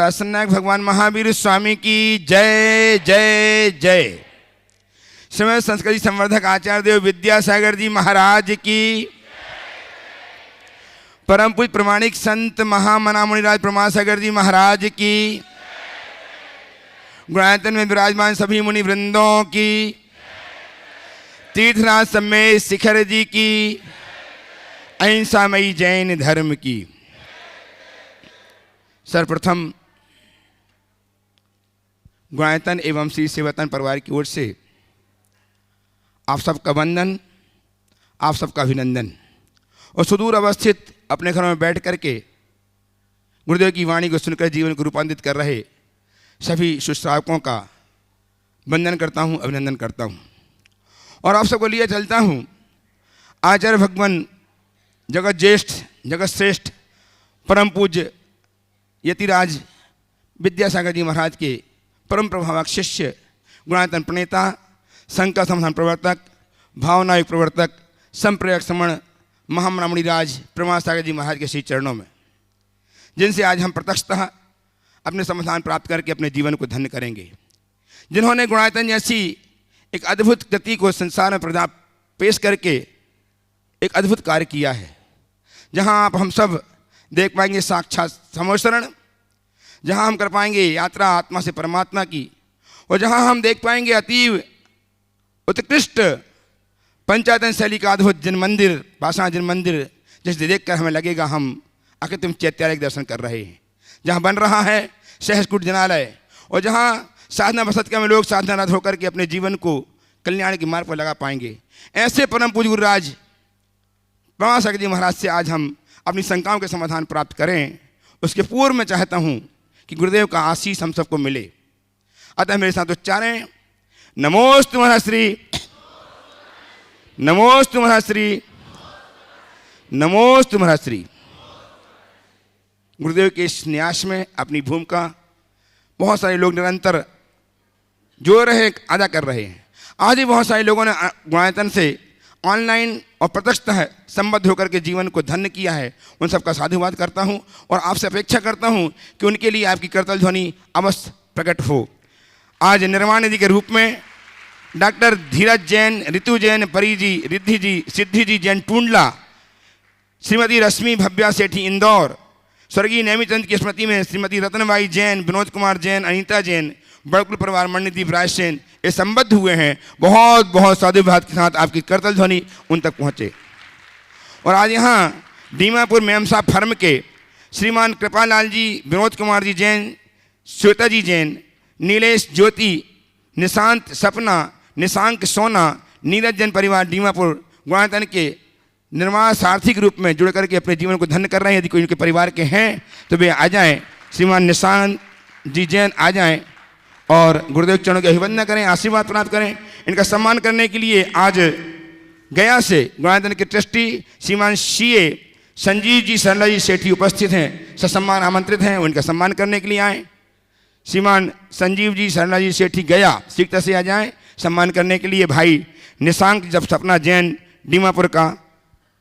शासननायक भगवान महावीर स्वामी की जय जय जय। श्रीमद संस्कृति संवर्धक आचार्य देव विद्यासागर जी महाराज की, परम पूज्य प्रमाणिक संत महामना मुनिराज प्रमासागर जी महाराज की, गुणायतन में विराजमान सभी मुनि वृंदों की, तीर्थराज समेत शिखर जी की, अहिंसामयी जैन धर्म की। सर्वप्रथम गुणायतन एवं श्री सेवायतन परिवार की ओर से आप सबका वंदन, आप सबका अभिनंदन। और सुदूर अवस्थित अपने घरों में बैठ करके गुरुदेव की वाणी को सुनकर जीवन को रूपांतरित कर रहे सभी शुश्रावकों का वंदन करता हूँ, अभिनंदन करता हूँ। और आप सबको लिए चलता हूँ आचार्य भगवान जगत ज्येष्ठ जगत श्रेष्ठ परम पूज्य यतिराज विद्यासागर जी महाराज के परम प्रभावक शिष्य गुणायतन प्रणेता, संकल्प समाधान प्रवर्तक, भावनायुक्त प्रवर्तक, संप्रयोग समण महामना मुनिराज प्रमासागर जी महाराज के श्री चरणों में, जिनसे आज हम प्रत्यक्षतः अपने समाधान प्राप्त करके अपने जीवन को धन्य करेंगे। जिन्होंने गुणायतन जैसी एक अद्भुत गति को संसार में पेश करके एक अद्भुत कार्य किया है, जहां आप हम सब देख पाएंगे साक्षात समोसरण, जहां हम कर पाएंगे यात्रा आत्मा से परमात्मा की, और जहां हम देख पाएंगे अतीव उत्कृष्ट पंचायतन शैली का अद्भुत जन मंदिर, पाषाण जन मंदिर, जिसे देखकर हमें लगेगा हम अकृत्रिम चैत्यालय के दर्शन कर रहे हैं। जहाँ बन रहा है सहस्कुट जनालय, और जहाँ साधना बसत में लोग साधनारत होकर के अपने जीवन को कल्याण के मार्ग पर लगा पाएंगे। ऐसे परम पूज्य गुरुराज प्रमासागर जी महाराज से आज हम अपनी शंकाओं के समाधान प्राप्त करें। उसके पूर्व में चाहता हूँ कि गुरुदेव का आशीष हम सबको मिले। अतः मेरे साथ उच्चारें, नमोस्तु महश्री, नमोस्तु महश्री, नमोस्तु महश्री। गुरुदेव के इस न्यास में अपनी भूमिका बहुत सारे लोग निरंतर जो रहे अदा कर रहे हैं। आज भी बहुत सारे लोगों ने गुणायतन से ऑनलाइन और प्रत्यक्षतः संबद्ध होकर के जीवन को धन्य किया है। उन सबका साधुवाद करता हूं और आपसे अपेक्षा करता हूं कि उनके लिए आपकी करतल ध्वनि अवश्य प्रकट हो। आज निर्वाण निधि के रूप में डॉक्टर धीरज जैन, ऋतु जैन, परी जी, रिद्धि जी, सिद्धि जी जैन टूंडला, श्रीमती रश्मि भव्या सेठी इंदौर, स्वर्गीय नेमीचंद की स्मृति में श्रीमती रत्नबाई जैन, विनोद कुमार जैन, अनीता जैन, बड़कुल परिवार मणिदीप राजसेन ये संबद्ध हुए हैं। बहुत बहुत साधुवाद के साथ आपकी करतल ध्वनि उन तक पहुँचे। और आज यहाँ दीमापुर मेमसा फर्म के श्रीमान कृपालाल जी, विनोद कुमार जी जैन, श्वेता जी जैन, नीलेश ज्योति, निशांत सपना, निशांक सोना, नीरज जैन परिवार दीमापुर गुणायतन के निर्माण सारथी के रूप में जुड़ करके अपने जीवन को धन्य कर रहे हैं। यदि कोई उनके परिवार के हैं तो वे आ जाएं। श्रीमान निशांत जी जैन आ जाएं और गुरुदेव चरणों की अभिवंदना करें, आशीर्वाद प्राप्त करें। इनका सम्मान करने के लिए आज गया से गुणायतन के ट्रस्टी श्रीमान सीए संजीव जी सरला जी सेठी उपस्थित हैं, ससम्मान आमंत्रित हैं। उनका सम्मान करने के लिए आए। श्रीमान संजीव जी सरला जी सेठी गया शीघ्रता से आ जाएं सम्मान करने के लिए। भाई निशांक जब सपना जैन दीमापुर का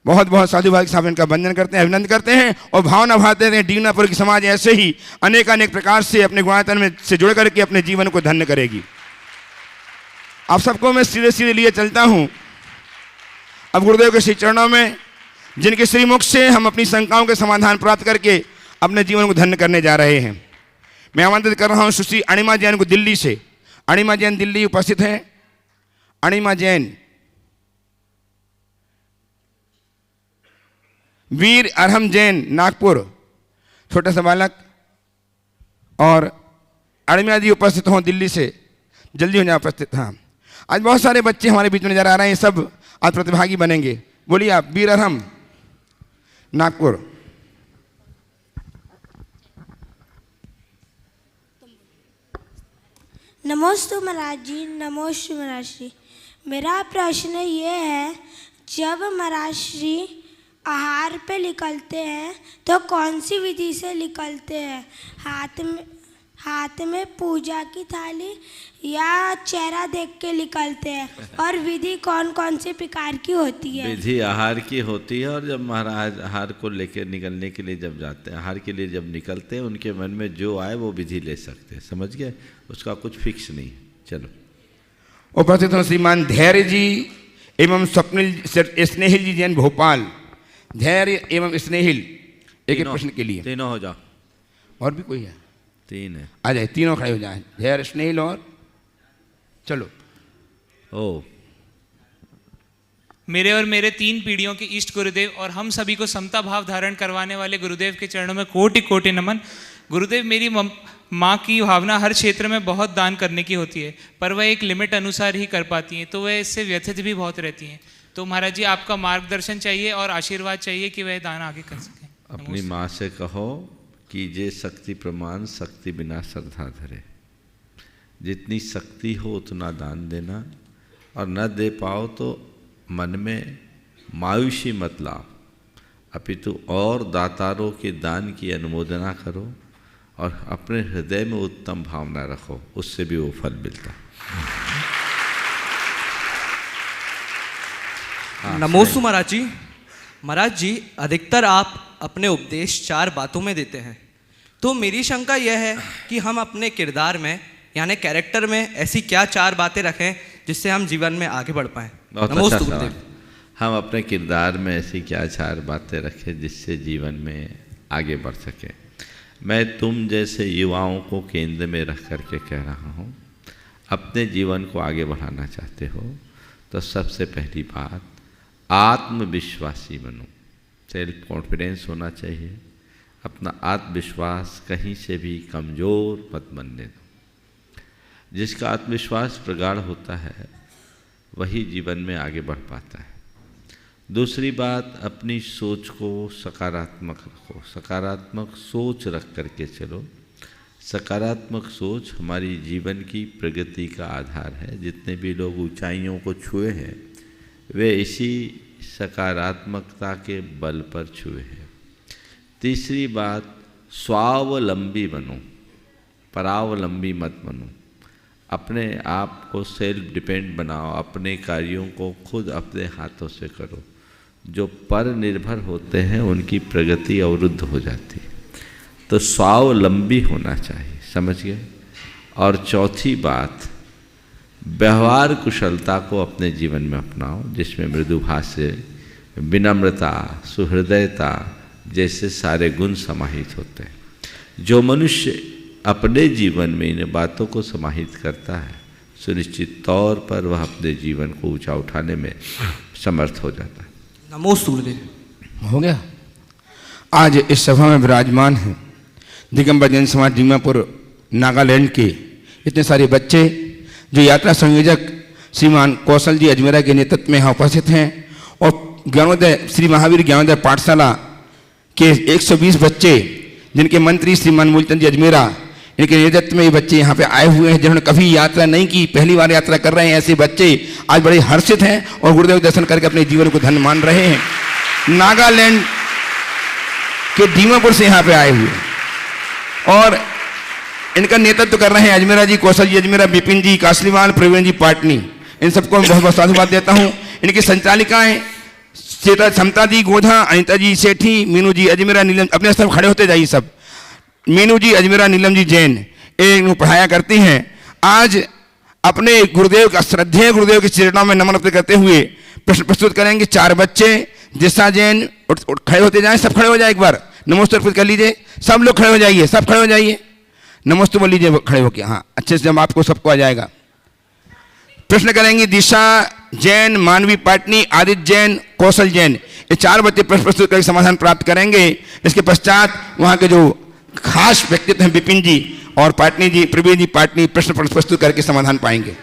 बहुत बहुत साधुवाद के साथ इनका वंदन करते हैं, अभिनंदन करते हैं और भावना भाते हैं। दीनापुर की समाज ऐसे ही अनेक प्रकार से अपने गुणायतन में से जुड़ करके अपने जीवन को धन्य करेगी। आप सबको मैं सीधे सीधे लिए चलता हूं अब गुरुदेव के श्री चरणों में, जिनके श्रीमुख से हम अपनी शंकाओं के समाधान प्राप्त करके अपने जीवन को धन्य करने जा रहे हैं। मैं आमंत्रित कर रहा हूं सुश्री अणिमा जैन को दिल्ली से। अणिमा जैन दिल्ली उपस्थित हैं। अणिमा जैन, वीर अरहम जैन नागपुर, छोटा सा बालक, और अणिमा जी उपस्थित हों दिल्ली से, जल्दी हो जाए उपस्थित। हाँ, आज बहुत सारे बच्चे हमारे बीच में नजर आ रहे हैं, सब आज प्रतिभागी बनेंगे। बोलिए आप, वीर अरहम नागपुर। नमोस्तु महाराज जी, नमोस्तु महाराज जी। मेरा प्रश्न ये है, जब महाराज श्री आहार पे निकलते हैं तो कौन सी विधि से निकलते हैं? हाथ में पूजा की थाली या चेहरा देख के निकलते हैं, और विधि कौन कौन से प्रकार की होती है? विधि आहार की होती है, और जब महाराज आहार को लेकर निकलने के लिए जब जाते हैं, आहार के लिए जब निकलते हैं, उनके मन में जो आए वो विधि ले सकते हैं। समझ गए? उसका कुछ फिक्स नहीं है। चलो। उपस्थित हूँ श्रीमान धैर्य जी एवं स्वप्निल स्नेहिल जी जैन भोपाल। धैर्य एवं स्नेहिल एक प्रश्न के लिए। तीनों हो जाओ। और भी कोई है? 3 है। आ जाए, तीनों खड़े हो जाए। धैर्य, स्नेहिल और चलो। ओ मेरे और मेरे 3 पीढ़ियों के इष्ट गुरुदेव और हम सभी को समता भाव धारण करवाने वाले गुरुदेव के चरणों में कोटि कोटि नमन। गुरुदेव, मेरी माँ की भावना हर क्षेत्र में बहुत दान करने की होती है, पर वह एक लिमिट अनुसार ही कर पाती हैं, तो वह इससे व्यथित भी बहुत रहती हैं। तो महाराज जी, आपका मार्गदर्शन चाहिए और आशीर्वाद चाहिए कि वह दान आगे कर सकें। अपनी माँ से कहो कीजिए शक्ति प्रमाण, शक्ति बिना श्रद्धा धरे। जितनी शक्ति हो उतना दान देना, और न दे पाओ तो मन में मायूसी मत लाओ, अपितु और दातारों के दान की अनुमोदना करो और अपने हृदय में उत्तम भावना रखो, उससे भी वो फल मिलता है। नमोस्तु महाराज जी। महाराज जी, अधिकतर आप अपने उपदेश 4 बातों में देते हैं, तो मेरी शंका यह है कि हम अपने किरदार में यानी कैरेक्टर में ऐसी क्या 4 बातें रखें जिससे हम जीवन में आगे बढ़ पाएं? बहुत नमोस्तु अच्छा गुरुदेव। सवाल। हम अपने किरदार में ऐसी क्या 4 बातें रखें जिससे जीवन में आगे बढ़ सके। मैं तुम जैसे युवाओं को केंद्र में रख करके कह रहा हूँ, अपने जीवन को आगे बढ़ाना चाहते हो तो सबसे पहली बात आत्मविश्वासी बनो। सेल्फ कॉन्फिडेंस होना चाहिए। अपना आत्मविश्वास कहीं से भी कमज़ोर मत बनने दो। जिसका आत्मविश्वास प्रगाढ़ होता है वही जीवन में आगे बढ़ पाता है। दूसरी बात, अपनी सोच को सकारात्मक रखो। सकारात्मक सोच रख करके चलो। सकारात्मक सोच हमारी जीवन की प्रगति का आधार है। जितने भी लोग ऊंचाइयों को छुए हैं वे इसी सकारात्मकता के बल पर छुए हैं। तीसरी बात, स्वावलंबी बनो, परावलंबी मत बनो। अपने आप को सेल्फ डिपेंड बनाओ। अपने कार्यों को खुद अपने हाथों से करो। जो पर निर्भर होते हैं उनकी प्रगति अवरुद्ध हो जाती है। तो स्वावलंबी होना चाहिए। समझ गए? और चौथी बात, व्यवहार कुशलता को अपने जीवन में अपनाओ, जिसमें मृदुभाष्य, विनम्रता, सुहृदयता जैसे सारे गुण समाहित होते हैं। जो मनुष्य अपने जीवन में इन बातों को समाहित करता है, सुनिश्चित तौर पर वह अपने जीवन को ऊंचा उठाने में समर्थ हो जाता है। नमोस्तु गुरुदेव। हो गया। आज इस सभा में विराजमान हैं दिगंबर जैन समाज दीमापुर नागालैंड के इतने सारे बच्चे जो यात्रा संयोजक श्रीमान कौशल जी अजमेरा के नेतृत्व में यहाँ उपस्थित हैं, और ज्ञानोदय श्री महावीर ज्ञानोदय पाठशाला के 120 बच्चे जिनके मंत्री श्रीमान मूलचंद जी अजमेरा, इनके नेतृत्व में ये बच्चे यहाँ पे आए हुए हैं जिन्होंने कभी यात्रा नहीं की, पहली बार यात्रा कर रहे हैं। ऐसे बच्चे आज बड़े हर्षित हैं और गुरुदेव दर्शन करके अपने जीवन को धन्य मान रहे हैं। नागालैंड के दीमापुर से यहाँ पे आए हुए और इनका नेतृत्व कर रहे हैं अजमेरा जी, कौशल जी अजमेरा, विपिन जी कासलीवाल, प्रवीण जी पाटनी। इन सबको मैं बहुत बहुत साधुवाद देता हूँ। इनकी संचालिकाएँ समता जी गोधा, अनिता जी सेठी, मीनू जी अजमेरा, नीलम, अपने सब खड़े होते जाइए सब। मीनू जी अजमेरा, नीलम जी जैन, ये पढ़ाया करती हैं। आज अपने गुरुदेव का श्रद्धेय गुरुदेव के चरणों में नमन करते हुए प्रश्न प्रस्तुत करेंगे 4 बच्चे। दिशा जैन खड़े होते जाएं, सब खड़े हो जाए, एक बार नमोस्तु अर्पित कर लीजिए। सब लोग खड़े हो जाइए, सब खड़े हो जाइए, नमोस्तु बोल लीजिए खड़े होके। हाँ, अच्छे से जब आपको सबको आ जाएगा। प्रश्न करेंगे दिशा जैन, मानवी पाटनी, आदित्य जैन, कौशल जैन। ये 4 बच्चे प्रश्न प्रस्तुत करके समाधान प्राप्त करेंगे। इसके पश्चात वहाँ के जो खास व्यक्तित्व हैं विपिन जी और पाटनी जी, प्रवीण जी पाटनी, प्रश्न प्रस्तुत करके समाधान पाएंगे।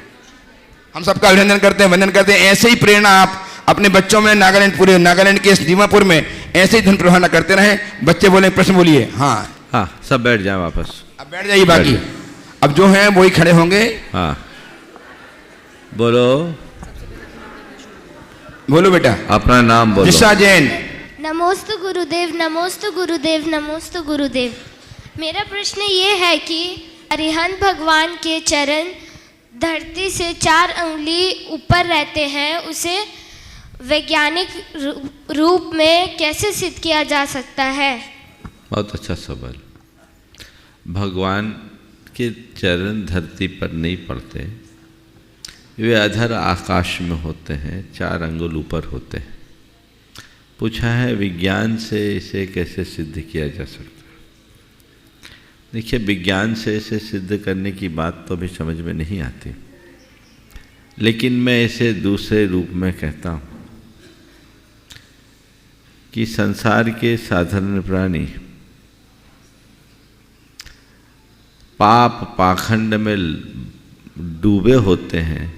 हम सबका अभिनंदन करते हैं, वंदन करते हैं। ऐसे ही प्रेरणा आप अपने बच्चों में नागालैंड, पूरे नागालैंड के दीमापुर में ऐसे ही धन प्रवाह करते रहें। बच्चे बोले, प्रश्न बोलिए। हाँ हाँ, सब बैठ जाए वापस। अब बैठ जाइए। बाकी अब जो हैं वही खड़े होंगे। हाँ बोलो, बोलो बेटा अपना नाम बोलो। दिशा जैन। नमोस्तु गुरुदेव, नमोस्तु गुरुदेव, नमोस्तु गुरुदेव। मेरा प्रश्न ये है कि अरिहंत भगवान के चरण धरती से 4 अंगुली ऊपर रहते हैं, उसे वैज्ञानिक रूप में कैसे सिद्ध किया जा सकता है? बहुत अच्छा सवाल। भगवान के चरण धरती पर नहीं पड़ते, वे अधर आकाश में होते हैं, 4 अंगुल ऊपर होते हैं। पूछा है विज्ञान से इसे कैसे सिद्ध किया जा सकता है। देखिए, विज्ञान से इसे सिद्ध करने की बात तो अभी समझ में नहीं आती, लेकिन मैं इसे दूसरे रूप में कहता हूँ कि संसार के साधारण प्राणी पाप पाखंड में डूबे होते हैं,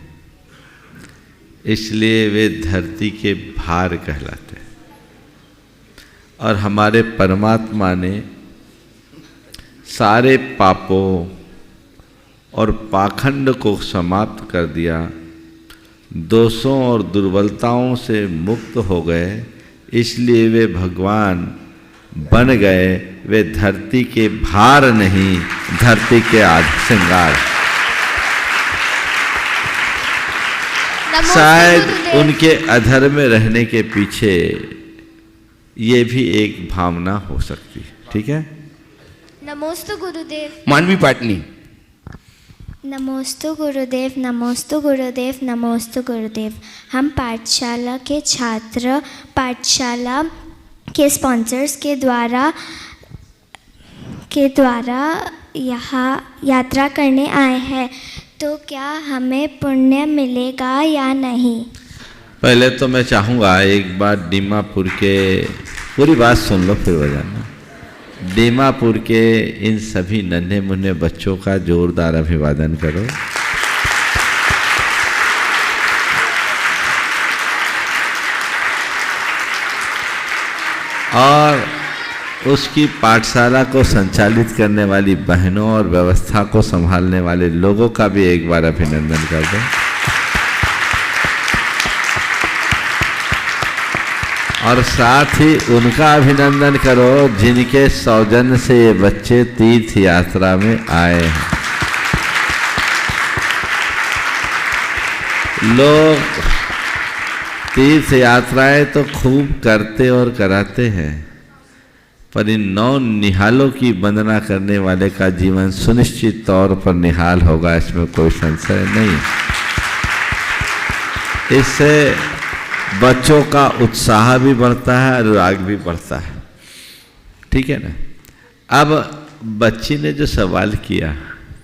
इसलिए वे धरती के भार कहलाते हैं। और हमारे परमात्मा ने सारे पापों और पाखंड को समाप्त कर दिया, दोषों और दुर्बलताओं से मुक्त हो गए, इसलिए वे भगवान बन गए। वे धरती के भार नहीं, धरती के श्रृंगार। शायद उनके अधर में रहने के पीछे ये भी एक भावना हो सकती है। ठीक है। नमोस्तु गुरुदेव। मानवी पाटनी। नमोस्तु गुरुदेव, नमोस्तु गुरुदेव, नमोस्तु गुरुदेव। हम पाठशाला के छात्र पाठशाला के स्पॉन्सर्स के द्वारा यहाँ यात्रा करने आए हैं, तो क्या हमें पुण्य मिलेगा या नहीं? पहले तो मैं चाहूँगा एक बार दीमापुर के, पूरी बात सुन लो फिर बजाना। दीमापुर के इन सभी नन्हे मुन्ने बच्चों का जोरदार अभिवादन करो। और उसकी पाठशाला को संचालित करने वाली बहनों और व्यवस्था को संभालने वाले लोगों का भी एक बार अभिनंदन कर दो। और साथ ही उनका अभिनंदन करो जिनके सौजन्य से ये बच्चे तीर्थ यात्रा में आए हैं। लोग तीर्थ यात्राएं तो खूब करते और कराते हैं, पर इन 9 निहालों की वंदना करने वाले का जीवन सुनिश्चित तौर पर निहाल होगा, इसमें कोई संशय नहीं। इससे बच्चों का उत्साह भी बढ़ता है, अनुराग भी बढ़ता है। ठीक है ना। अब बच्ची ने जो सवाल किया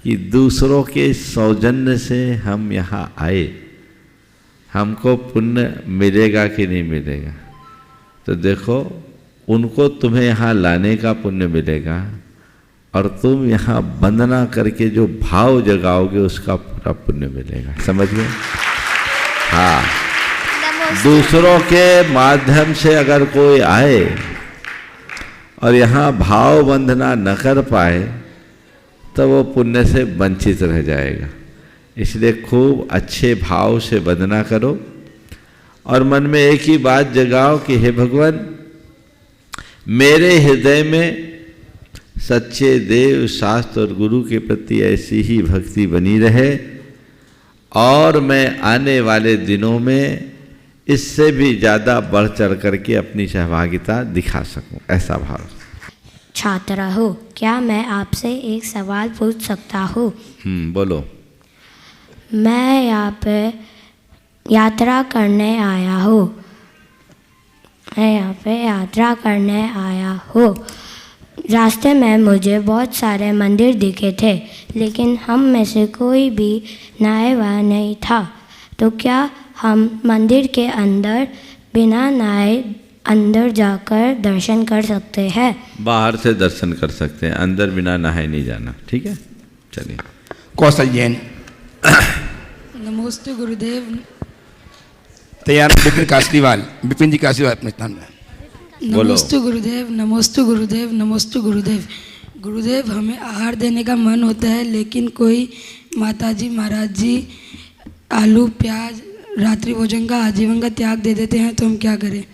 कि दूसरों के सौजन्य से हम यहाँ आए, हमको पुण्य मिलेगा कि नहीं मिलेगा, तो देखो उनको तुम्हें यहाँ लाने का पुण्य मिलेगा, और तुम यहाँ वंदना करके जो भाव जगाओगे उसका पूरा पुण्य मिलेगा। समझ गए? हाँ। दूसरों के माध्यम से अगर कोई आए और यहाँ भाव वंदना न कर पाए तो वो पुण्य से वंचित रह जाएगा। इसलिए खूब अच्छे भाव से वंदना करो और मन में एक ही बात जगाओ कि हे भगवान, मेरे हृदय में सच्चे देव शास्त्र और गुरु के प्रति ऐसी ही भक्ति बनी रहे, और मैं आने वाले दिनों में इससे भी ज़्यादा बढ़ चढ़ करके अपनी सहभागिता दिखा सकूं, ऐसा भाव। छात्र हो, क्या मैं आपसे एक सवाल पूछ सकता हूँ? बोलो। मैं यहाँ पे यात्रा करने आया हूँ। रास्ते में मुझे बहुत सारे मंदिर दिखे थे, लेकिन हम में से कोई भी नहाए हुआ नहीं था। तो क्या हम मंदिर के अंदर बिना नहाए अंदर जाकर दर्शन कर सकते हैं? बाहर से दर्शन कर सकते हैं, अंदर बिना नहाए नहीं जाना। ठीक है, चलिए। कौशल जैन। नमस्ते गुरुदेव। तैयार। विपिन जी कासलीवाल अपने स्थान में। नमस्ते गुरुदेव, नमस्ते गुरुदेव, नमस्ते गुरुदेव। गुरुदेव, हमें आहार देने का मन होता है, लेकिन कोई माताजी महाराज जी आलू प्याज रात्रि भोजन का आजीवन का त्याग दे देते हैं, तो हम क्या करें?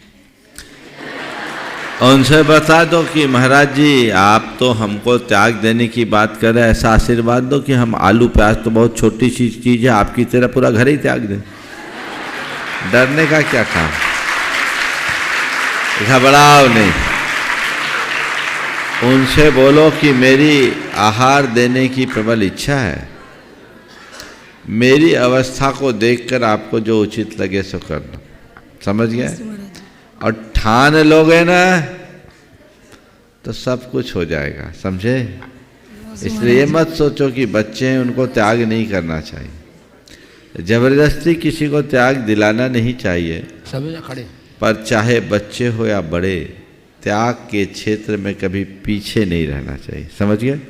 उनसे बता दो कि महाराज जी आप तो हमको त्याग देने की बात कर रहे हैं, ऐसा आशीर्वाद दो कि हम आलू प्याज तो बहुत छोटी सी चीज़ है, आपकी तरह पूरा घर ही त्याग दें। डरने का क्या काम, घबराओ नहीं। उनसे बोलो कि मेरी आहार देने की प्रबल इच्छा है, मेरी अवस्था को देखकर आपको जो उचित लगे सो करना, समझ गए? और ठान लोगे ना तो सब कुछ हो जाएगा, समझे? इसलिए मत सोचो कि बच्चे हैं उनको त्याग नहीं करना चाहिए, जबरदस्ती किसी को त्याग दिलाना नहीं चाहिए, पर चाहे बच्चे हो या बड़े, त्याग के क्षेत्र में कभी पीछे नहीं रहना चाहिए, समझ गए?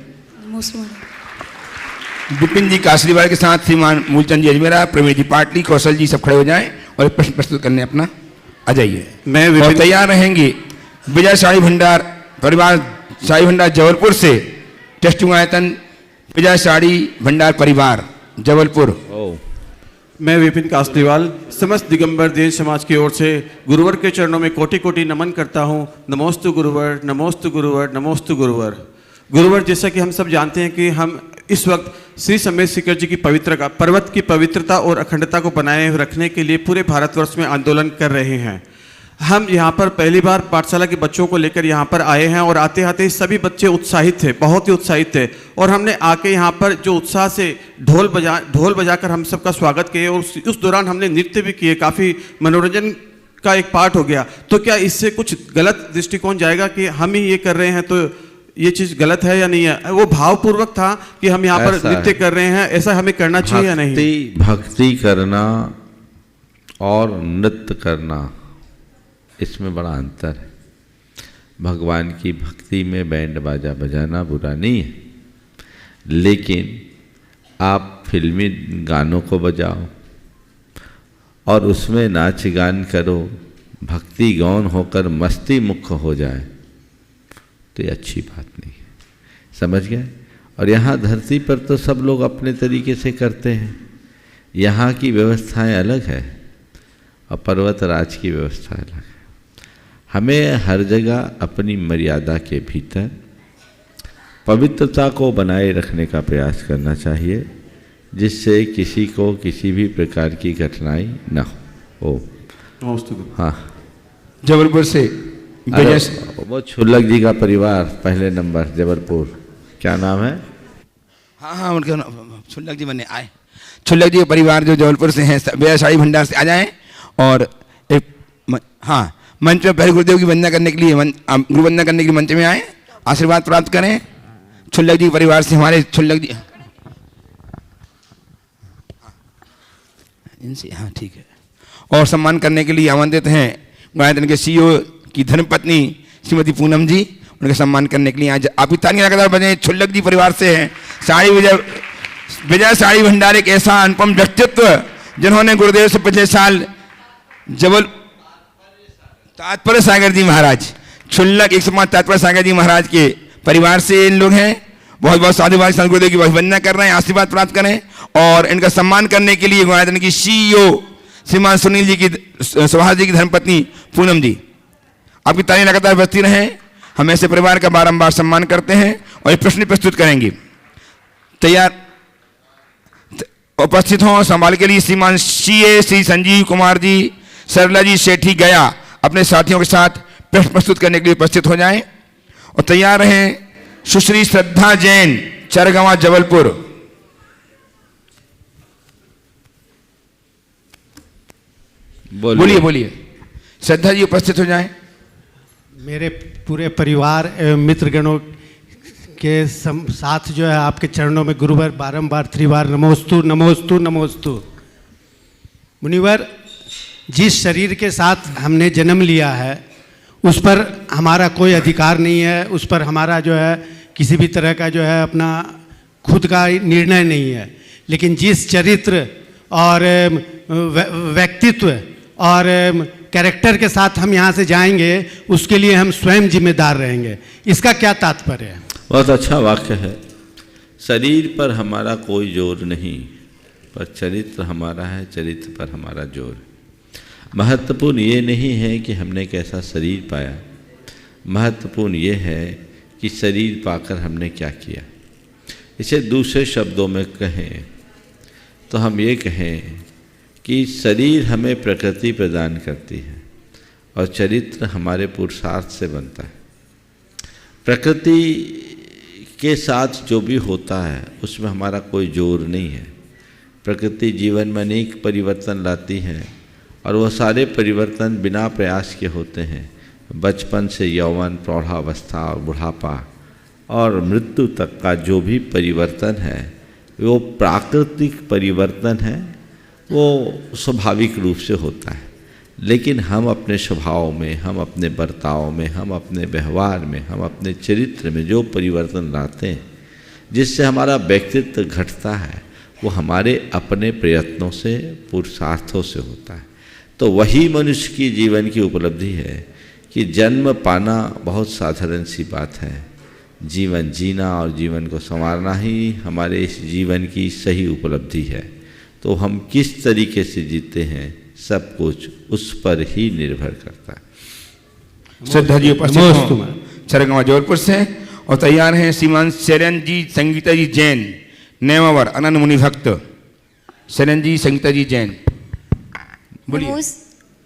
विपिन जी का आशीर्वाद के साथ श्रीमान मूलचंद जी अजमेरा, प्रवीण जी पाटली, कौशल जी सब खड़े हो जाएं और एक प्रश्न प्रस्तुत करने अपना आ जाइए। मैं और तैयार रहेंगे विजय साड़ी भंडार परिवार, साड़ी भंडार जबलपुर से टेस्टुआयतन विजय साड़ी भंडार परिवार जबलपुर। मैं विपिन कासलीवाल समस्त दिगंबर देव समाज की ओर से गुरुवर के चरणों में कोटि कोटि नमन करता हूँ। नमोस्तु गुरुवर, नमोस्तु गुरुवर, नमोस्तु गुरुवर। गुरुवर, जैसा कि हम सब जानते हैं कि हम इस वक्त श्री समेत शिखर जी की पर्वत की पवित्रता और अखंडता को बनाए रखने के लिए पूरे भारतवर्ष में आंदोलन कर रहे हैं। हम यहाँ पर पहली बार पाठशाला के बच्चों को लेकर यहाँ पर आए हैं और आते आते सभी बच्चे उत्साहित थे, बहुत ही उत्साहित थे, और हमने आके यहाँ पर जो उत्साह से ढोल बजाकर हम सबका स्वागत किए और उस दौरान हमने नृत्य भी किए, काफ़ी मनोरंजन का एक पार्ट हो गया। तो क्या इससे कुछ गलत दृष्टिकोण जाएगा कि हम ही ये कर रहे हैं तो ये चीज़ गलत है या नहीं है? वो भावपूर्वक था कि हम यहाँ पर नृत्य कर रहे हैं, ऐसा हमें करना चाहिए या नहीं? भक्ति करना और नृत्य करना, इसमें बड़ा अंतर है। भगवान की भक्ति में बैंड बाजा बजाना बुरा नहीं है, लेकिन आप फिल्मी गानों को बजाओ और उसमें नाच गान करो, भक्ति गौन होकर मस्ती मुक्त हो जाए तो ये अच्छी बात नहीं है, समझ गए? और यहाँ धरती पर तो सब लोग अपने तरीके से करते हैं, यहाँ की व्यवस्थाएं अलग है और पर्वतराज की व्यवस्था अलग है। हमें हर जगह अपनी मर्यादा के भीतर पवित्रता को बनाए रखने का प्रयास करना चाहिए, जिससे किसी को किसी भी प्रकार की कठिनाई न हो। हाँ, जबलपुर से वो छुल्लक जी का परिवार, पहले नंबर जबलपुर, क्या नाम है? हाँ, उनके छुल्लक जी बने आए, छुल्लक जी के परिवार जो जबलपुर से हैं, विजय साड़ी भंडार से आ जाएं और एक हाँ मंच में पहले गुरुदेव की वंदना करने के लिए गुरु वंदना करने के लिए मंच में आए, आशीर्वाद प्राप्त करें। छुल्लक जी परिवार से हमारे छुल्लक जी इनसे, हाँ ठीक है। और सम्मान करने के लिए आमंत्रित हैं गायत्री के सीईओ की धर्मपत्नी श्रीमती पूनम जी, उनका सम्मान करने के लिए आज आप तालियां लगातार बजाएं। छुल्लक जी परिवार से हैं साड़ी विजय साड़ी भंडार, एक ऐसा अनुपम व्यक्तित्व जिन्होंने गुरुदेव से पिछले साल तात्पर्य सागर जी महाराज, छुल्लक 105 तात्पर्य सागर जी महाराज के परिवार से इन लोग हैं। बहुत बहुत साधुवाद संत गुरुदेव की वंदना कर रहे हैं, आशीर्वाद प्राप्त करें। और इनका सम्मान करने के लिए गायत्री की सीईओ श्रीमान सुनील जी की, सुभाष जी की धर्मपत्नी पूनम जी, आपकी तालियां लगातार बजती रहें। हम ऐसे परिवार का बारंबार सम्मान करते हैं और एक प्रश्न प्रस्तुत करेंगे। तैयार उपस्थित हों संभाल के लिए श्रीमान सीए श्री संजीव कुमार जी, सरला जी सेठी गया अपने साथियों के साथ प्रश्न प्रस्तुत करने के लिए उपस्थित हो जाएं। और तैयार रहें सुश्री श्रद्धा जैन, चरगवां जबलपुर। बोलिए बोलिए, श्रद्धा जी उपस्थित हो जाएं। मेरे पूरे परिवार एवं मित्रगणों के साथ जो है आपके चरणों में गुरुवर बारंबार 3 बार नमोस्तु नमोस्तु नमोस्तु। मुनिवर, जिस शरीर के साथ हमने जन्म लिया है उस पर हमारा कोई अधिकार नहीं है, उस पर हमारा जो है किसी भी तरह का जो है अपना खुद का निर्णय नहीं है, लेकिन जिस चरित्र और व्यक्तित्व और कैरेक्टर के साथ हम यहाँ से जाएंगे उसके लिए हम स्वयं जिम्मेदार रहेंगे। इसका क्या तात्पर्य है? बहुत अच्छा वाक्य है। शरीर पर हमारा कोई जोर नहीं, पर चरित्र हमारा है, चरित्र पर हमारा जोर है। महत्वपूर्ण ये नहीं है कि हमने कैसा शरीर पाया, महत्वपूर्ण ये है कि शरीर पाकर हमने क्या किया। इसे दूसरे शब्दों में कहें तो हम ये कहें कि शरीर हमें प्रकृति प्रदान करती है और चरित्र हमारे पुरुषार्थ से बनता है। प्रकृति के साथ जो भी होता है उसमें हमारा कोई जोर नहीं है। प्रकृति जीवन में अनेक परिवर्तन लाती है और वह सारे परिवर्तन बिना प्रयास के होते हैं। बचपन से यौवन, प्रौढ़ावस्था और बुढ़ापा और मृत्यु तक का जो भी परिवर्तन है वो प्राकृतिक परिवर्तन है, वो स्वाभाविक रूप से होता है। लेकिन हम अपने स्वभाव में, हम अपने बर्ताव में, हम अपने व्यवहार में, हम अपने चरित्र में जो परिवर्तन लाते हैं जिससे हमारा व्यक्तित्व घटता है वो हमारे अपने प्रयत्नों से, पुरुषार्थों से होता है। तो वही मनुष्य की जीवन की उपलब्धि है कि जन्म पाना बहुत साधारण सी बात है। जीवन जीना और जीवन को संवारना ही हमारे इस जीवन की सही उपलब्धि है। तो हम किस तरीके से जीते हैं सब कुछ उस पर ही निर्भर करता है। श्रद्धा जी उपस्थित चरगवा जबलपुर से और तैयार हैं श्रीमान शरण जी संगीता जी जैन, नेमावर अनंत मुनि भक्त। शरण जी संगीता जी जैन, बोलिए।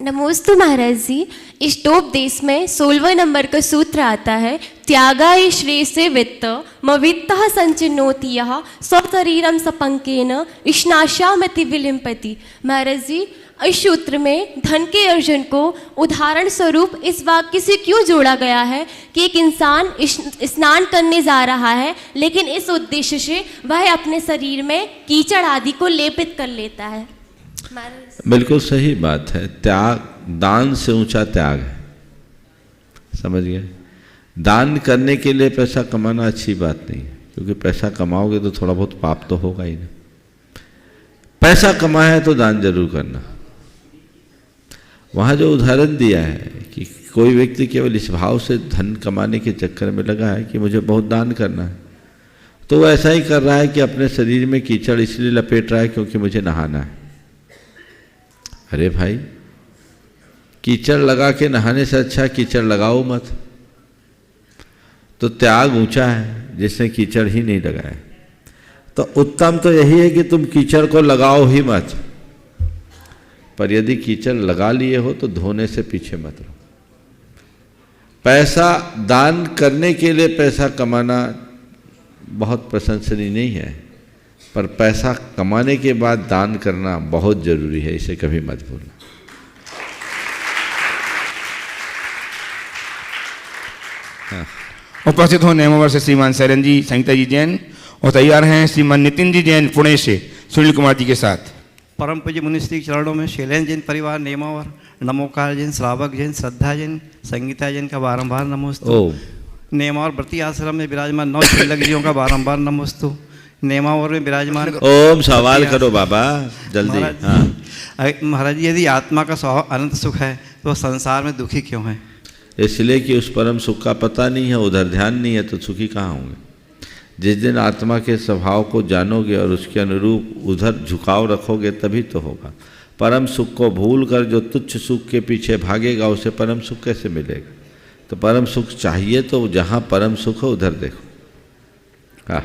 नमोस्तु महाराज जी। इष्टोपदेश में 16वें नंबर का सूत्र आता है, त्यागाय श्रेयसे वित्त मवित्तः संचिनोति यः स्वशरीरम सपंकेन इष्णाशामति विलिम्पति। महाराज जी, इस सूत्र में धन के अर्जन को उदाहरण स्वरूप इस वाक्य से क्यों जोड़ा गया है कि एक इंसान स्नान करने जा रहा है लेकिन इस उद्देश्य से वह अपने शरीर में कीचड़ आदि को लेपित कर लेता है। बिल्कुल सही बात है। त्याग दान से ऊंचा त्याग है, समझ गए। दान करने के लिए पैसा कमाना अच्छी बात नहीं है, क्योंकि पैसा कमाओगे तो थोड़ा बहुत पाप तो होगा ही ना। पैसा कमाया है तो दान जरूर करना। वहाँ जो उदाहरण दिया है कि कोई व्यक्ति केवल इस भाव से धन कमाने के चक्कर में लगा है कि मुझे बहुत दान करना है, तो वो ऐसा ही कर रहा है कि अपने शरीर में कीचड़ इसलिए लपेट रहा है क्योंकि मुझे नहाना है। अरे भाई, कीचड़ लगा के नहाने से अच्छा कीचड़ लगाओ मत। तो त्याग ऊंचा है जिसने कीचड़ ही नहीं लगाया। तो उत्तम तो यही है कि तुम कीचड़ को लगाओ ही मत, पर यदि कीचड़ लगा लिए हो तो धोने से पीछे मत रहो। पैसा दान करने के लिए पैसा कमाना बहुत प्रशंसनीय नहीं है, पर पैसा कमाने के बाद दान करना बहुत जरूरी है, इसे कभी मत भूलना। हाँ। उपस्थित हो नेमावर से श्रीमान शरण जी संगीता जी जैन और तैयार हैं श्रीमान नितिन जी जैन पुणे से सुनील कुमार जी के साथ। परम पूज्य मुनिश्री के चरणों में शैलेंद्र जैन परिवार, नेमावर, नमोकार जैन, श्रावक जैन, श्रद्धा जैन, संगीता जैन का बारंबार नमोस्तु। नेमावर व्रती आश्रम में विराजमान 9 श्रीलक जियों का बारंबार नमोस्तु। नेमावर में विराजमान ओम सवाल करो बाबा जल्दी। हाँ महाराज जी, यदि आत्मा का स्वभाव अनंत सुख है तो संसार में दुखी क्यों है? इसलिए कि उस परम सुख का पता नहीं है, उधर ध्यान नहीं है, तो सुखी कहाँ होंगे। जिस दिन आत्मा के स्वभाव को जानोगे और उसके अनुरूप उधर झुकाव रखोगे तभी तो होगा। परम सुख को भूल कर जो तुच्छ सुख के पीछे भागेगा उसे परम सुख कैसे मिलेगा? तो परम सुख चाहिए तो जहाँ परम सुख हो उधर देखो। हाँ,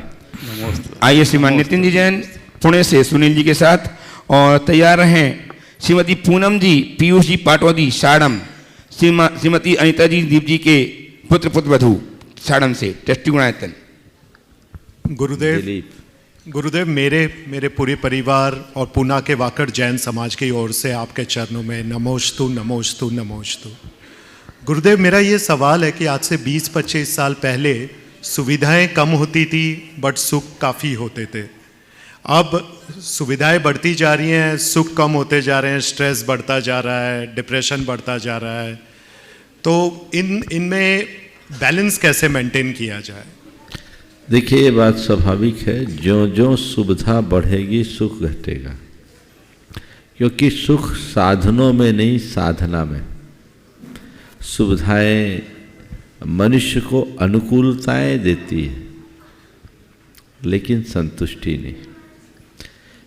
आइए श्रीमान नितिन जी जैन पुणे से सुनील जी के साथ और तैयार हैं श्रीमती पूनम जी, पीयूष जी पाटवादी साड़म, श्रीमती अनिता जी दीप जी के पुत्र पुत्रवधू साड़म से ट्रस्टी गुणायतन। गुरुदेव, मेरे पूरे परिवार और पूना के वाकड़ जैन समाज की ओर से आपके चरणों में नमोस्तु नमोस्तु नमोस्तु। गुरुदेव, मेरा ये सवाल है कि आज से 20-25 साल पहले सुविधाएं कम होती थी बट सुख काफ़ी होते थे। अब सुविधाएं बढ़ती जा रही हैं, सुख कम होते जा रहे हैं, स्ट्रेस बढ़ता जा रहा है, डिप्रेशन बढ़ता जा रहा है। तो इनमें बैलेंस कैसे मेंटेन किया जाए? देखिए, ये बात स्वाभाविक है, जो जो सुविधा बढ़ेगी सुख घटेगा, क्योंकि सुख साधनों में नहीं साधना में। सुविधाएं मनुष्य को अनुकूलताएं देती है लेकिन संतुष्टि नहीं।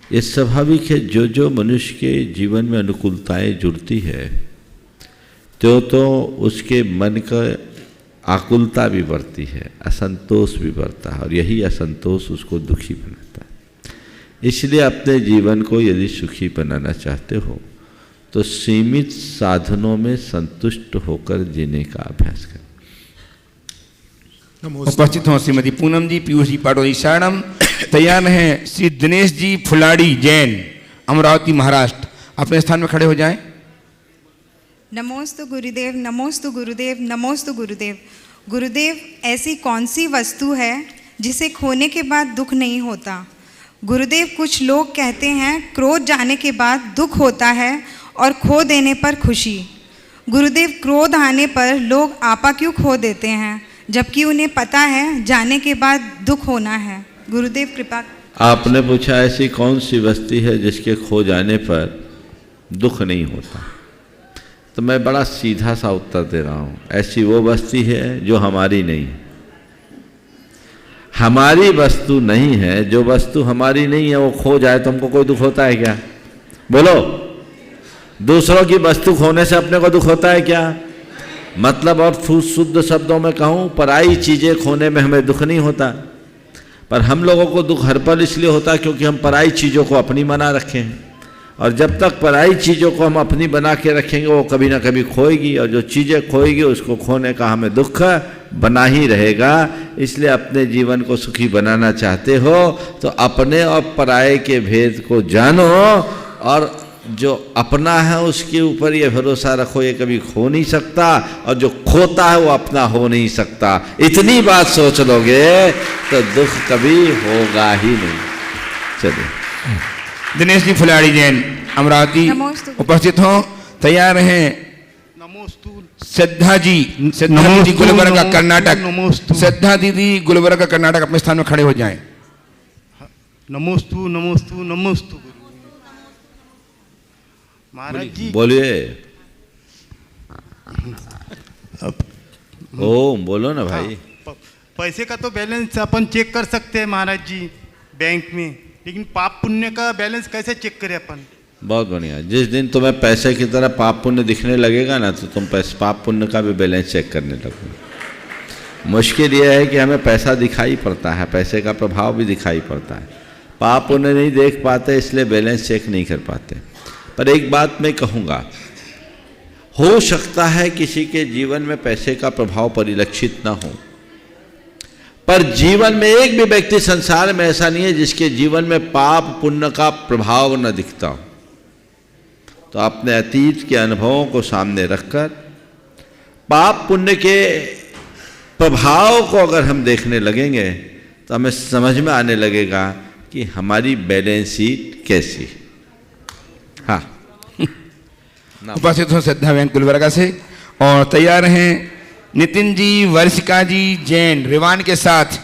ये स्वाभाविक है, जो जो मनुष्य के जीवन में अनुकूलताएं जुड़ती है तो उसके मन का आकुलता भी बढ़ती है, असंतोष भी बढ़ता है, और यही असंतोष उसको दुखी बनाता है। इसलिए अपने जीवन को यदि सुखी बनाना चाहते हो तो सीमित साधनों में संतुष्ट होकर जीने का अभ्यास करें। उपस्थित हों श्रीमती पूनम जी, पीयूष जी पाटोदी शरणम। तैयार हैं श्री दिनेश जी फुलाड़ी जैन, अमरावती महाराष्ट्र। अपने स्थान में खड़े हो जाएं। नमोस्तु गुरुदेव, नमोस्तु गुरुदेव, नमोस्तु गुरुदेव। गुरुदेव, ऐसी कौन सी वस्तु है जिसे खोने के बाद दुख नहीं होता? गुरुदेव, कुछ लोग कहते हैं क्रोध जाने के बाद दुख होता है और खो देने पर खुशी। गुरुदेव, क्रोध आने पर लोग आपा क्यों खो देते हैं जबकि उन्हें पता है जाने के बाद दुख होना है? गुरुदेव कृपा। आपने पूछा ऐसी कौन सी वस्तु है जिसके खो जाने पर दुख नहीं होता, तो मैं बड़ा सीधा सा उत्तर दे रहा हूँ। ऐसी वो वस्तु है जो हमारी नहीं है। हमारी वस्तु नहीं है, जो वस्तु हमारी नहीं है वो खो जाए तो हमको कोई दुख होता है क्या? बोलो, दूसरों की वस्तु खोने से अपने को दुख होता है क्या? मतलब और शुद्ध शब्दों में कहूँ, पराई चीज़ें खोने में हमें दुख नहीं होता, पर हम लोगों को दुख हर पल इसलिए होता है क्योंकि हम पराई चीज़ों को अपनी बना रखे हैं, और जब तक पराई चीज़ों को हम अपनी बना के रखेंगे वो कभी ना कभी खोएगी, और जो चीज़ें खोएगी उसको खोने का हमें दुख बना ही रहेगा। इसलिए अपने जीवन को सुखी बनाना चाहते हो तो अपने और पराये के भेद को जानो, और जो अपना है उसके ऊपर ये भरोसा रखो ये कभी खो नहीं सकता, और जो खोता है वो अपना हो नहीं सकता। इतनी बात सोच लोगे तो दुख कभी होगा ही नहीं। चलिए, दिनेश जी फुलाड़ी जैन, अमरावती, उपस्थित हों। तैयार हैं श्रद्धा जी, श्रद्धा जी गुलबर्गा कर्नाटक। श्रद्धा दीदी गुलबर्गा कर्नाटक, अपने स्थान में खड़े हो जाएं। नमोस्तु नमोस्तु नमोस्तु। महाराज जी बोलिए। ओम बोलो ना भाई। पैसे का तो बैलेंस अपन चेक कर सकते हैं महाराज जी बैंक में, लेकिन पाप पुण्य का बैलेंस कैसे चेक करें अपन? बहुत बढ़िया। जिस दिन तुम्हें पैसे की तरह पाप पुण्य दिखने लगेगा ना तो तुम पाप पुण्य का भी बैलेंस चेक करने लगोगे। मुश्किल यह है कि हमें पैसा दिखाई पड़ता है, पैसे का प्रभाव भी दिखाई पड़ता है, पाप पुण्य नहीं देख पाते, इसलिए बैलेंस चेक नहीं कर पाते। पर एक बात मैं कहूँगा, हो सकता है किसी के जीवन में पैसे का प्रभाव परिलक्षित ना हो, पर जीवन में एक भी व्यक्ति संसार में ऐसा नहीं है जिसके जीवन में पाप पुण्य का प्रभाव न दिखता हो। तो अपने अतीत के अनुभवों को सामने रखकर पाप पुण्य के प्रभाव को अगर हम देखने लगेंगे तो हमें समझ में आने लगेगा कि हमारी बैलेंस शीट कैसी। हाँ, उपस्थित हो श्रद्धा बैंक गुलबर्गा से, और तैयार हैं नितिन जी वर्षिका जी जैन, रिवान के साथ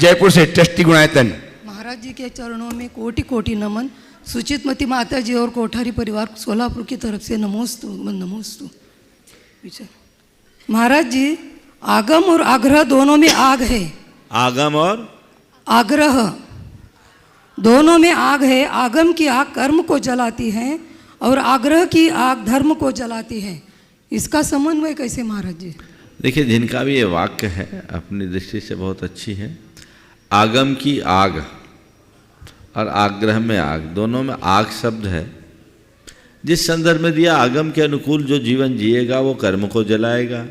जयपुर से ट्रस्टी गुणायतन। महाराज जी के चरणों में कोटि कोटि नमन। सुचितमती माता जी और कोठारी परिवार सोलापुर की तरफ से नमोस्तु नमोस्तु। महाराज जी, आगम और आग्रह दोनों में आग है। आगम और आग्रह दोनों में आग है। आगम की आग कर्म को जलाती है और आग्रह की आग धर्म को जलाती है। इसका समन्वय कैसे महाराज जी? देखिए, जिनका भी ये वाक्य है अपनी दृष्टि से बहुत अच्छी है। आगम की आग और आग्रह में आग, दोनों में आग शब्द है। जिस संदर्भ में दिया, आगम के अनुकूल जो जीवन जिएगा वो कर्म को जलाएगा,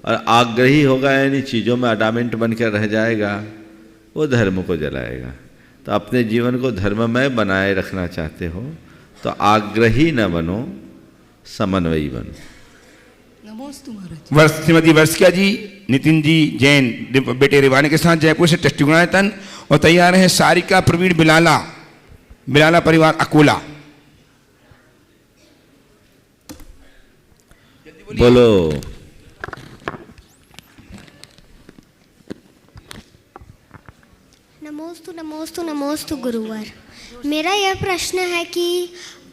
और आग्रही होगा यानी चीज़ों में अडामेंट बनकर रह जाएगा, वो धर्म को जलाएगा। तो अपने जीवन को धर्ममय बनाए रखना चाहते हो तो आग्रही न बनो, समन्वयी बनो। नमोस्तु महाराज। श्रीमती वर्षिका जी, नितिन जी जैन बेटे रिवानी के साथ जयपुर से ट्रस्टी गुणायतन, और तैयार है सारिका प्रवीण बिलाला, बिलाला परिवार अकोला। बोलो। नमोस्तु नमोस्तु नमोस्तु गुरुवर। मेरा यह प्रश्न है कि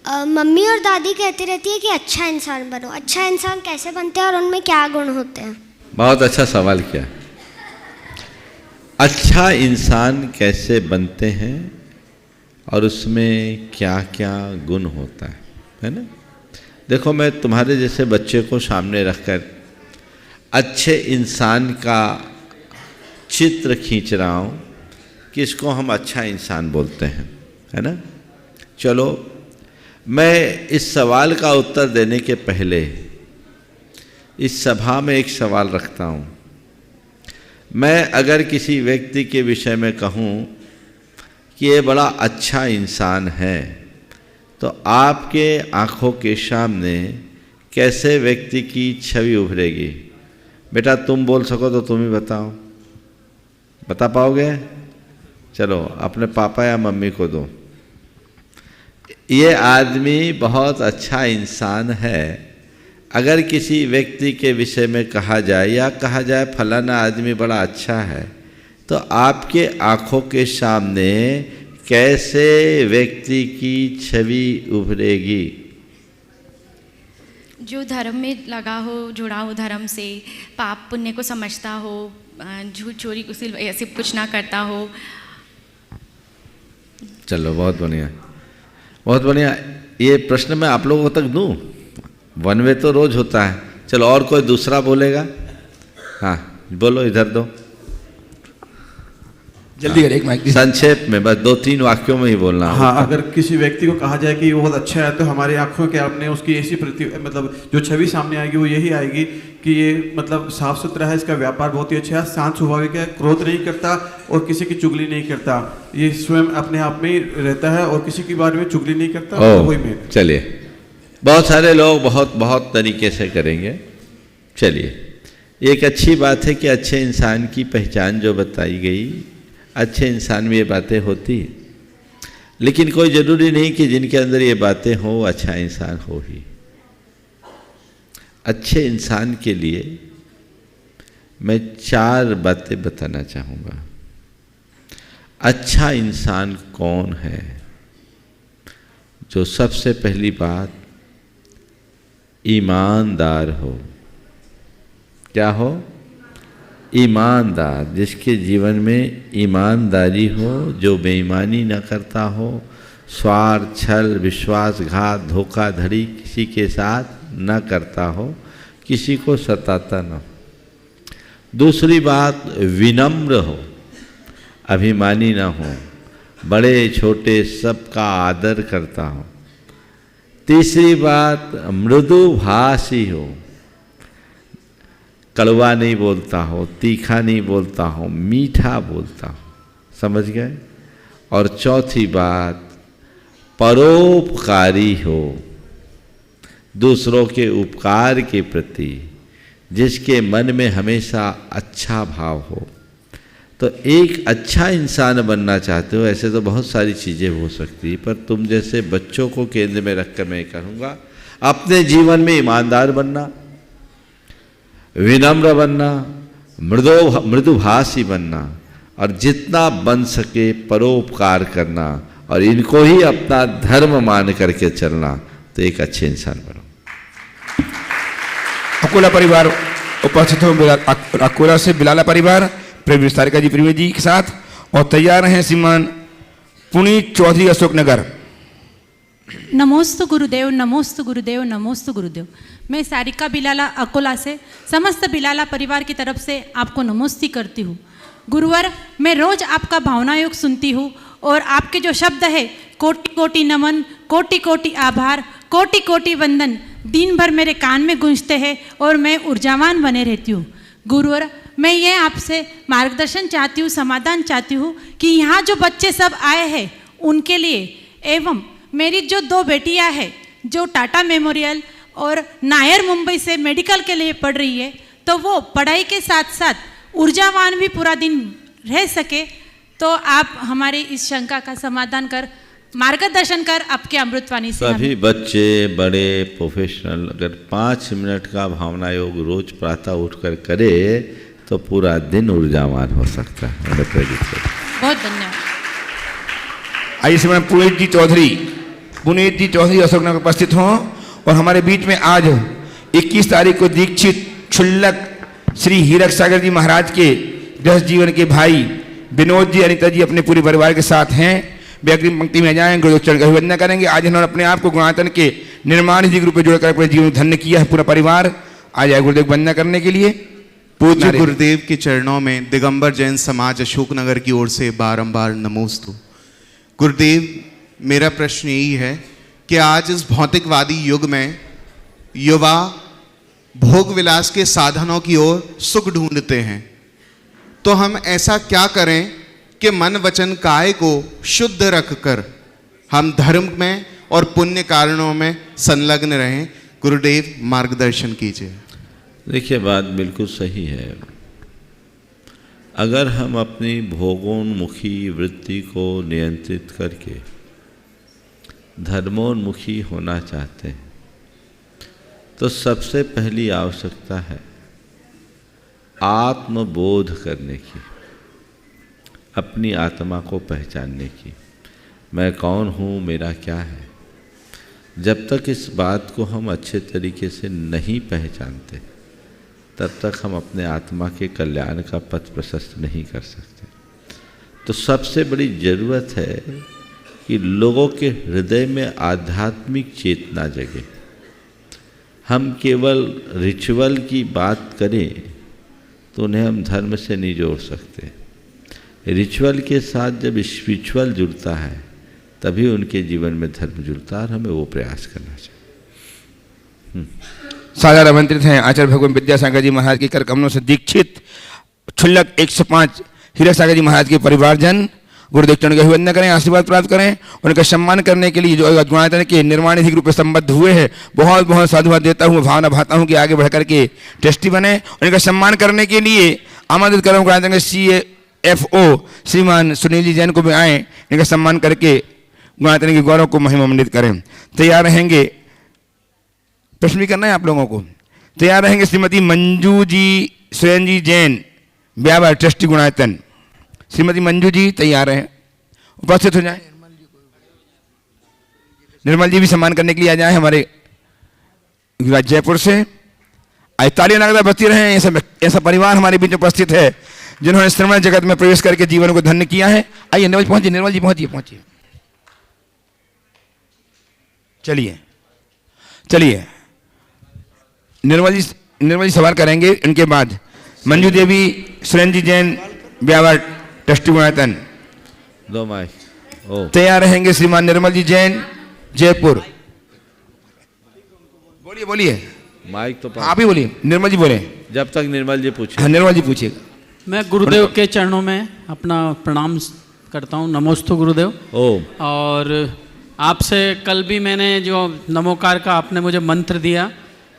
मम्मी और दादी कहती रहती है कि अच्छा इंसान बनो। अच्छा इंसान कैसे बनते हैं और उनमें क्या गुण होते हैं? बहुत अच्छा सवाल किया। अच्छा इंसान कैसे बनते हैं और उसमें क्या क्या गुण होता है ना? देखो, मैं तुम्हारे जैसे बच्चे को सामने रखकर अच्छे इंसान का चित्र खींच रहा हूँ कि इसको हम अच्छा इंसान बोलते हैं, है ना। चलो, मैं इस सवाल का उत्तर देने के पहले इस सभा में एक सवाल रखता हूँ। मैं अगर किसी व्यक्ति के विषय में कहूँ कि ये बड़ा अच्छा इंसान है, तो आपके आँखों के सामने कैसे व्यक्ति की छवि उभरेगी? बेटा तुम बोल सको तो तुम ही बताओ, बता पाओगे? चलो अपने पापा या मम्मी को दो। ये आदमी बहुत अच्छा इंसान है। अगर किसी व्यक्ति के विषय में कहा जाए या कहा जाए फलाना आदमी बड़ा अच्छा है, तो आपके आँखों के सामने कैसे व्यक्ति की छवि उभरेगी? जो धर्म में लगा हो, जुड़ा हो धर्म से, पाप पुण्य को समझता हो, झूठ चोरी कुछ ऐसे कुछ ना करता हो। चलो बहुत बढ़िया, बहुत बढ़िया। ये प्रश्न मैं आप लोगों तक दूं? वन वे तो रोज होता है। चलो और कोई दूसरा बोलेगा? हाँ बोलो, इधर दो, जल्दी करें, एक माइक संक्षेप में, बस 2-3 वाक्यों में ही बोलना। हाँ, अगर किसी व्यक्ति को कहा जाए कि वो बहुत अच्छा है, तो हमारी आंखों के आपने उसकी ऐसी मतलब जो छवि सामने आएगी वो यही आएगी कि ये मतलब साफ सुथरा है, इसका व्यापार बहुत ही अच्छा है, शांत स्वभाविक है, क्रोध नहीं करता और किसी की चुगली नहीं करता। ये स्वयं अपने आप में ही रहता है और किसी के बारे में चुगली नहीं करता। वही में चलिए, बहुत सारे लोग बहुत बहुत तरीके से करेंगे। चलिए, एक अच्छी बात है कि अच्छे इंसान की पहचान जो बताई गई, अच्छे इंसान में ये बातें होती, लेकिन कोई ज़रूरी नहीं कि जिनके अंदर ये बातें हो अच्छा इंसान हो ही। अच्छे इंसान के लिए मैं 4 बातें बताना चाहूँगा। अच्छा इंसान कौन है? जो सबसे पहली बात, ईमानदार हो। क्या हो? ईमानदार, जिसके जीवन में ईमानदारी हो, जो बेईमानी न करता हो, स्वार्थ, छल, विश्वासघात, धोखाधड़ी किसी के साथ न करता हो, किसी को सताता न हो। दूसरी बात, विनम्र हो, अभिमानी न हो, बड़े छोटे सबका आदर करता हो। तीसरी बात, मृदुभाषी हो, कड़वा नहीं बोलता हो, तीखा नहीं बोलता हो, मीठा बोलता हो। समझ गए? और चौथी बात, परोपकारी हो, दूसरों के उपकार के प्रति जिसके मन में हमेशा अच्छा भाव हो। तो एक अच्छा इंसान बनना चाहते हो, ऐसे तो बहुत सारी चीज़ें हो सकती, पर तुम जैसे बच्चों को केंद्र में रखकर मैं कहूँगा, अपने जीवन में ईमानदार बनना, विनम्र बनना, मृदुभाषी बनना, और जितना बन सके परोपकार करना, और इनको ही अपना धर्म मान करके चलना, तो एक अच्छे इंसान बनो। अकोला परिवार उपस्थित हो, अकोला से बिलाला परिवार प्रेम विस्तारिका जी प्रेमी जी के साथ, और तैयार हैं श्रीमान पुनीत चौधरी अशोकनगर। नमोस्तु गुरुदेव, नमोस्तु गुरुदेव, नमोस्तु गुरुदेव। मैं सारिका बिलाला अकोला से समस्त बिलाला परिवार की तरफ से आपको नमोस्ती करती हूँ। गुरुवर, मैं रोज़ आपका भावना योग सुनती हूँ, और आपके जो शब्द है, कोटि कोटि नमन, कोटि कोटि आभार, कोटि कोटि वंदन, दिन भर मेरे कान में गूंजते हैं और मैं ऊर्जावान बने रहती हूँ। गुरुवर, मैं ये आपसे मार्गदर्शन चाहती हूँ, समाधान चाहती हूँ कि यहाँ जो बच्चे सब आए हैं उनके लिए, एवं मेरी जो 2 बेटियाँ हैं जो टाटा मेमोरियल और नायर मुंबई से मेडिकल के लिए पढ़ रही है, तो वो पढ़ाई के साथ साथ ऊर्जावान भी पूरा दिन रह सके, तो आप हमारे इस शंका का समाधान कर, मार्गदर्शन कर आपके अमृतवाणी से। सभी बच्चे, बड़े, प्रोफेशनल अगर 5 मिनट का भावना योग रोज प्रातः उठकर करे तो पूरा दिन ऊर्जावान हो सकता है। बहुत धन्यवाद। आइए समय पुनीत जी चौधरी अशोकनगर उपस्थित हों, और हमारे बीच में आज 21 तारीख को दीक्षित क्षुल्लक श्री हीरक सागर जी महाराज के गृहस्थ जीवन के भाई विनोद जी, अनिता जी अपने पूरे परिवार के साथ हैं। वे अग्रिम पंक्ति में जाएं, गुरुदेव चरण का वंदना करेंगे। आज इन्होंने अपने आप को गुणायतन के निर्माण जी ग्रुप में जोड़कर अपने जीवन धन्य किया है। पूरा परिवार आ जाए गुरुदेव वंदना करने के लिए। पूज्य नारे। गुरुदेव के चरणों में दिगंबर जैन समाज अशोकनगर की ओर से बारंबार नमोस्तु। गुरुदेव, मेरा प्रश्न यही है कि आज इस भौतिकवादी युग में युवा भोग विलास के साधनों की ओर सुख ढूंढते हैं, तो हम ऐसा क्या करें कि मन वचन काया को शुद्ध रखकर हम धर्म में और पुण्य कारणों में संलग्न रहें? गुरुदेव मार्गदर्शन कीजिए। देखिए, बात बिल्कुल सही है। अगर हम अपनी भोगोन्मुखी वृत्ति को नियंत्रित करके धर्मोन्मुखी होना चाहते हैं तो सबसे पहली आवश्यकता है आत्मबोध करने की, अपनी आत्मा को पहचानने की। मैं कौन हूँ, मेरा क्या है। जब तक इस बात को हम अच्छे तरीके से नहीं पहचानते तब तक हम अपने आत्मा के कल्याण का पथ प्रशस्त नहीं कर सकते। तो सबसे बड़ी ज़रूरत है कि लोगों के हृदय में आध्यात्मिक चेतना जगे। हम केवल रिचुअल की बात करें तो उन्हें हम धर्म से नहीं जोड़ सकते। रिचुअल के साथ जब स्पिरिचुअल जुड़ता है तभी उनके जीवन में धर्म जुड़ता है, और हमें वो प्रयास करना चाहिए। सादर आमंत्रित हैं आचार्य भगवान विद्यासागर जी महाराज के कर कमलों से दीक्षित क्षुल्लक 105 हीरक सागर जी महाराज के परिवारजन गुरुदेव चरण के अभिवंदन करें, आशीर्वाद प्राप्त करें। उनका सम्मान करने के लिए जो गुणायतन के निर्माण निधि रूप में संबद्ध हुए हैं, बहुत बहुत साधुवाद देता हूँ, भावना भाता हूँ कि आगे बढ़ करके टेस्टी बने। उनका सम्मान करने के लिए आमंत्रित करूँ गुणायतन के CFO श्रीमान सुनील जी जैन को भी आए, इनका सम्मान करके गुणायतन के गौरव को महिमामंडित करें। तैयार रहेंगे, प्रश्न भी करना है आप लोगों को। तैयार रहेंगे श्रीमती मंजू जी स्वयं जी जैन, ब्यावर ट्रस्टी गुणायतन। श्रीमती मंजू जी तैयार हैं, उपस्थित हो जाएं। निर्मल जी भी सम्मान करने के लिए आ जाए हमारे जयपुर से। तालियां लगातार बजती रहे। ऐसा परिवार हमारे बीच उपस्थित है जिन्होंने श्रमण जगत में प्रवेश करके जीवन को धन्य किया है। आइए निर्मल जी पहुंचिए, निर्मल जी पहुंचिए। चलिए निर्मल जी सवाल करेंगे। इनके बाद मंजू देवी सुरेंद्र जी जैन, ब्यावर ट्रस्टी गुणायतन। दो माइक। तैयार रहेंगे श्रीमान निर्मल जी जैन, जयपुर। बोलिए माइक तो आप ही बोलिए, निर्मल जी बोले जब तक निर्मल जी पूछे। हाँ, निर्मल जी पूछिएगा। मैं गुरुदेव के चरणों में अपना प्रणाम करता हूँ। नमोस्तु गुरुदेव। और आपसे कल भी मैंने जो नमोकार का आपने मुझे मंत्र दिया,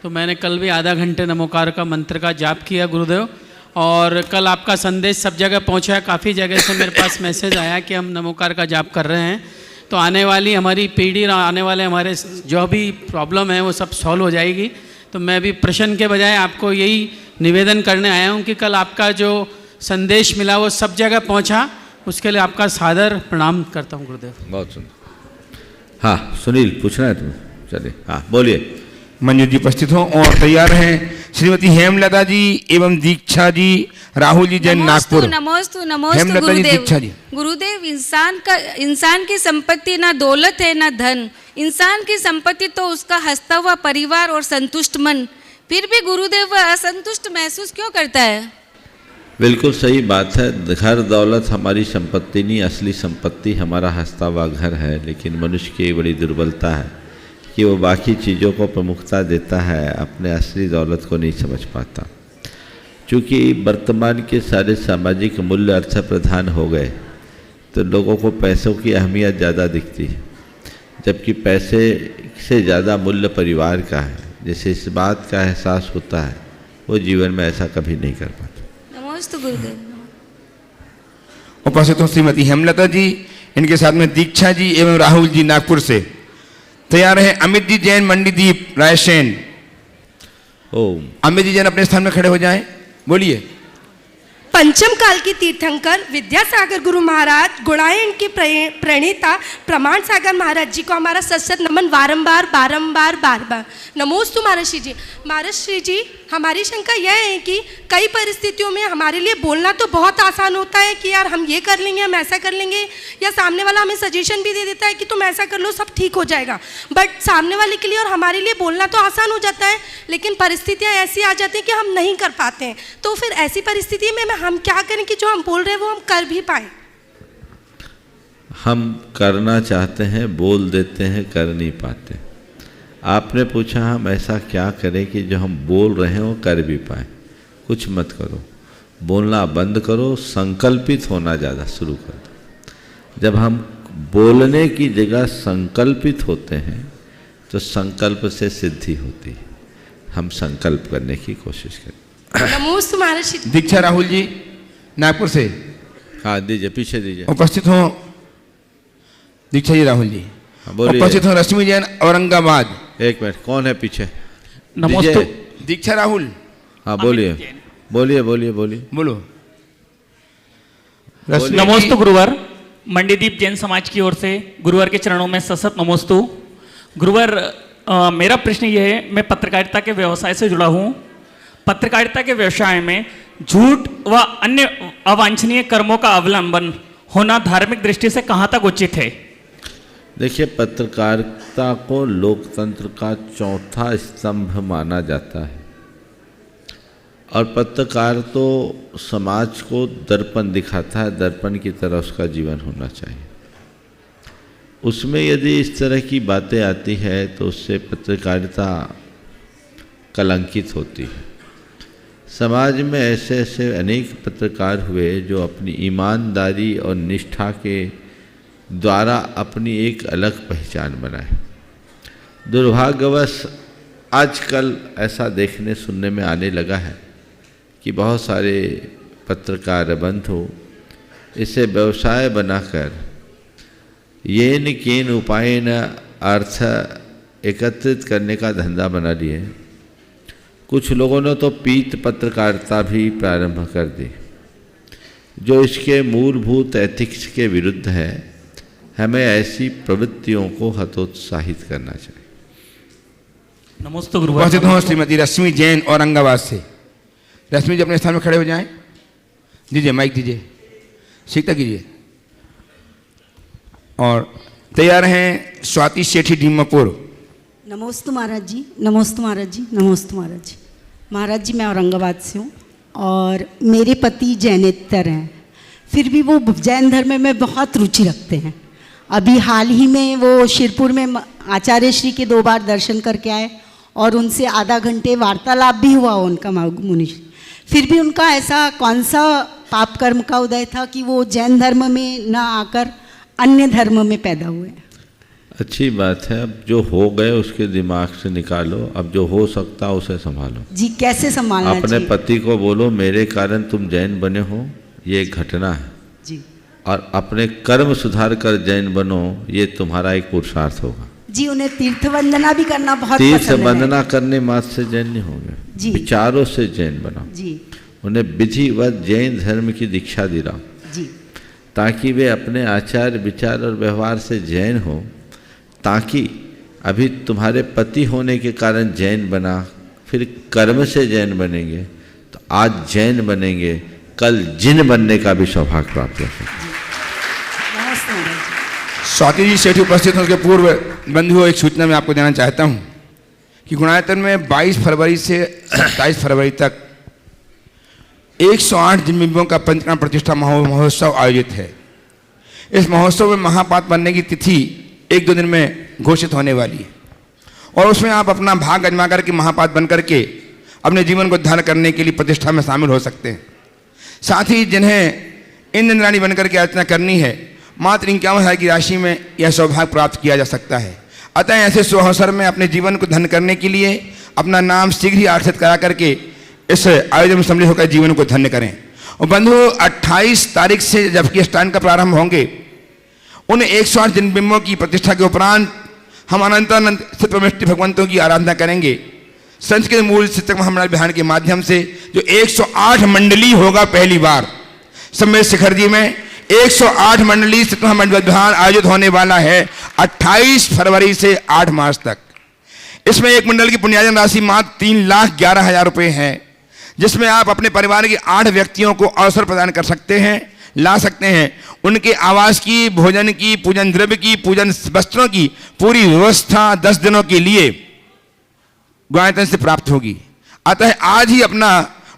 तो मैंने कल भी आधा घंटे नमोकार का मंत्र का जाप किया गुरुदेव। और कल आपका संदेश सब जगह पहुंचा, काफ़ी जगह से मेरे पास मैसेज आया कि हम नमोकार का जाप कर रहे हैं, तो आने वाली हमारी पीढ़ी, आने वाले हमारे जो भी प्रॉब्लम है वो सब सॉल्व हो जाएगी। तो मैं भी प्रश्न के बजाय आपको यही निवेदन करने आया हूँ कि कल आपका जो संदेश मिला वो सब जगह पहुँचा, उसके लिए आपका सादर प्रणाम करता हूँ गुरुदेव। बहुत सुंदर। हाँ सुनील, पूछना है तुम्हें? चलिए, हाँ बोलिए। मंजू जी उपस्थित हों और तैयार हैं श्रीमती हेमलता जी एवं दीक्षा जी, राहुल जी जैन, नागपुर। नमोस्तु हेमलता जी, दीक्षा जी। गुरुदेव, इंसान की संपत्ति ना दौलत है ना धन, इंसान की संपत्ति तो उसका हंसता हुआ परिवार और संतुष्ट मन। फिर भी गुरुदेव वह असंतुष्ट महसूस क्यों करता है? बिल्कुल सही बात है। घर दौलत हमारी संपत्ति नहीं, असली संपत्ति हमारा हंसता हुआ घर है। लेकिन मनुष्य की बड़ी दुर्बलता है कि वो बाकी चीज़ों को प्रमुखता देता है, अपने असली दौलत को नहीं समझ पाता। चूँकि वर्तमान के सारे सामाजिक मूल्य अर्थ प्रधान हो गए तो लोगों को पैसों की अहमियत ज़्यादा दिखती है, जबकि पैसे से ज़्यादा मूल्य परिवार का है। जैसे इस बात का एहसास होता है वो जीवन में ऐसा कभी नहीं कर पाता। नमोस्तु गुरुदेव। उपस्थित हो श्रीमती हेमलता जी, इनके साथ में दीक्षा जी एवं राहुल जी नागपुर से। तैयार है अमित जी जैन, मंडीदीप, रायसेन। ओम। अमित जी जैन अपने स्थान में खड़े हो जाएं, बोलिए। पंचम काल की तीर्थंकर विद्यासागर गुरु महाराज, गुणायन के प्रणेता प्रमाण सागर महाराज जी को हमारा सशत नमन बारंबार बारंबार बार बार। नमोस्तु महाराज श्री जी। महाराज श्री जी, हमारी शंका यह है कि कई परिस्थितियों में हमारे लिए बोलना तो बहुत आसान होता है कि यार हम ये कर लेंगे, हम ऐसा कर लेंगे, या सामने वाला हमें सजेशन भी दे देता है कि तुम ऐसा कर लो, सब ठीक हो जाएगा। बट सामने वाले के लिए और हमारे लिए बोलना तो आसान हो जाता है, लेकिन परिस्थितियाँ ऐसी आ जाती हैं कि हम नहीं कर पाते हैं। तो फिर ऐसी परिस्थिति में हम क्या करें कि जो हम बोल रहे हैं वो हम कर भी पाएँ? हम करना चाहते हैं, बोल देते हैं, कर नहीं पाते। आपने पूछा हम ऐसा क्या करें कि जो हम बोल रहे हैं वो कर भी पाए। कुछ मत करो, बोलना बंद करो, संकल्पित होना ज़्यादा शुरू कर दो। जब हम बोलने की जगह संकल्पित होते हैं तो संकल्प से सिद्धि होती है। हम संकल्प करने की कोशिश करें। नमोस्तु महाराज। दीक्षा राहुल जी नागपुर से। हाँ दीजिए, पीछे दीजिए। उपस्थित हो दीक्षा जी राहुल जी। बोलिए। उपस्थित हो रश्मि जैन औरंगाबाद। एक मिनट, कौन है पीछे? नमोस्तु दीक्षा राहुल। हाँ बोलिए बोलिए बोलिए बोलिए बोलो। नमोस्तु गुरुवर, मंडीदीप जैन समाज की ओर से गुरुवर के चरणों में सशत नमोस्तु। गुरुवर, मेरा प्रश्न ये है, मैं पत्रकारिता के व्यवसाय से जुड़ा हूँ। पत्रकारिता के व्यवसाय में झूठ व अन्य अवांछनीय कर्मों का अवलंबन होना धार्मिक दृष्टि से कहाँ तक उचित है? देखिए, पत्रकारिता को लोकतंत्र का चौथा स्तंभ माना जाता है और पत्रकार तो समाज को दर्पण दिखाता है, दर्पण की तरह उसका जीवन होना चाहिए। उसमें यदि इस तरह की बातें आती है तो उससे पत्रकारिता कलंकित होती है। समाज में ऐसे ऐसे अनेक पत्रकार हुए जो अपनी ईमानदारी और निष्ठा के द्वारा अपनी एक अलग पहचान बनाए। दुर्भाग्यवश आजकल ऐसा देखने सुनने में आने लगा है कि बहुत सारे पत्रकार बंधु इसे व्यवसाय बनाकर येन केन उपायन अर्थ एकत्रित करने का धंधा बना लिए। कुछ लोगों ने तो पीत पत्रकारिता भी प्रारंभ कर दी, जो इसके मूलभूत एथिक्स के विरुद्ध है। हमें ऐसी प्रवृत्तियों को हतोत्साहित करना चाहिए। नमस्ते गुरुवार। श्रीमती रश्मि जैन औरंगाबाद से। रश्मि जी अपने स्थान में खड़े हो जाएं। दीजिए माइक दीजिए, सीखता कीजिए। और तैयार हैं स्वाति सेठी डीमापुर। नमोस्तु महाराज जी, नमोस्तु महाराज जी, नमोस्तु महाराज जी। महाराज जी, मैं औरंगाबाद से हूँ और मेरे पति जैनेतर हैं, फिर भी वो जैन धर्म में बहुत रुचि रखते हैं। अभी हाल ही में वो शिरपुर में आचार्य श्री के 2 बार दर्शन करके आए और उनसे आधा घंटे वार्तालाप भी हुआ उनका मुनि। फिर भी उनका ऐसा कौन सा पाप कर्म का उदय था कि वो जैन धर्म में न आकर अन्य धर्म में पैदा हुए? अच्छी बात है। अब जो हो गए उसके दिमाग से निकालो, अब जो हो सकता उसे संभालो। जी, कैसे संभालना? अपने पति को बोलो मेरे कारण तुम जैन बने हो, ये एक घटना है जी, और अपने कर्म सुधार कर जैन बनो, ये तुम्हारा एक पुरुषार्थ होगा जी। उन्हें तीर्थ वंदना भी करना बहुत तीर्थ पसंद है। वंदना करने मात्र से जैन नहीं होंगे जी, विचारों से जैन बनाओ जी। उन्हें विधिवत जैन धर्म की दीक्षा दिलाओ जी, ताकि वे अपने आचार विचार और व्यवहार से जैन हो। ताकि अभी तुम्हारे पति होने के कारण जैन बना, फिर कर्म से जैन बनेंगे, तो आज जैन बनेंगे, कल जिन बनने का भी सौभाग्य प्राप्त हो सकता है। स्वाति जी सेठी उपस्थित हैं, उसके पूर्व बंधुओं एक सूचना मैं आपको देना चाहता हूं कि गुणायतन में 22 फरवरी से 27 फरवरी तक 108 जिनबिंबों का पंचकर्म प्रतिष्ठा महोत्सव आयोजित है। इस महोत्सव में महापात्र बनने की तिथि 1-2 दिन में घोषित होने वाली है और उसमें आप अपना भाग आजमा करके महापात्र बन करके अपने जीवन को उद्धार करने के लिए प्रतिष्ठा में शामिल हो सकते हैं। साथ ही जिन्हें इंद्र रानी बनकर के अर्चना करनी है, मात्र 51,000 की राशि में यह सौभाग्य प्राप्त किया जा सकता है। अतः ऐसे शुभ अवसर में अपने जीवन को धन्य करने के लिए अपना नाम शीघ्र ही आरक्षित करा करके इस आयोजन में सम्मिलित होकर जीवन को धन्य करें। और बंधु, 28 तारीख से जबकि स्टान का प्रारंभ होंगे, उन 108 जिनबिंबों की प्रतिष्ठा के उपरांत हम अनंतानंद स्थित परमेष्टि भगवंतों की आराधना करेंगे। संस्कृत मूल शिक्षक महामंडल बिहार के माध्यम से जो 108 मंडली होगा पहली बार सम्मेलन शिखर जी में 108 मंडली शिक्षक महामंडल बिहार आयोजित होने वाला है 28 फरवरी से 8 मार्च तक। इसमें एक मंडल की पुण्यार्जन राशि मात्र 3,11,000 रुपये है, जिसमें आप अपने परिवार के 8 व्यक्तियों को अवसर प्रदान कर सकते हैं, ला सकते हैं। उनके आवास की, भोजन की, पूजन द्रव्य की, पूजन वस्त्रों की पूरी व्यवस्था 10 दिनों के लिए गुणायतन से प्राप्त होगी। अतः आज ही अपना